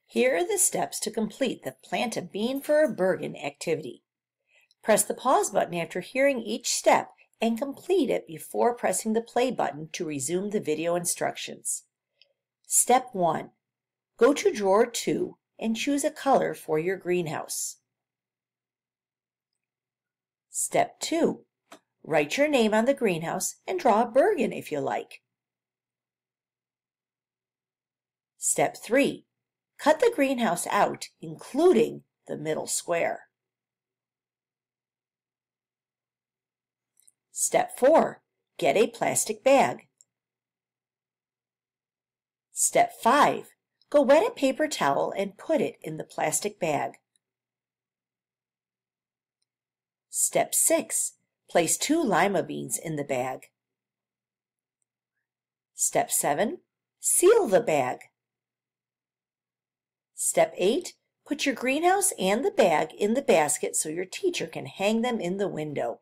Here are the steps to complete the Plant a Bean for a Bergen activity. Press the pause button after hearing each step and complete it before pressing the play button to resume the video instructions. Step 1. Go to Drawer 2 and choose a color for your greenhouse. Step 2. Write your name on the greenhouse and draw a Bergen if you like. Step 3. Cut the greenhouse out, including the middle square. Step 4. Get a plastic bag. Step 5. Go wet a paper towel and put it in the plastic bag. Step 6. Place 2 lima beans in the bag. Step 7. Seal the bag. Step 8. Put your greenhouse and the bag in the basket so your teacher can hang them in the window.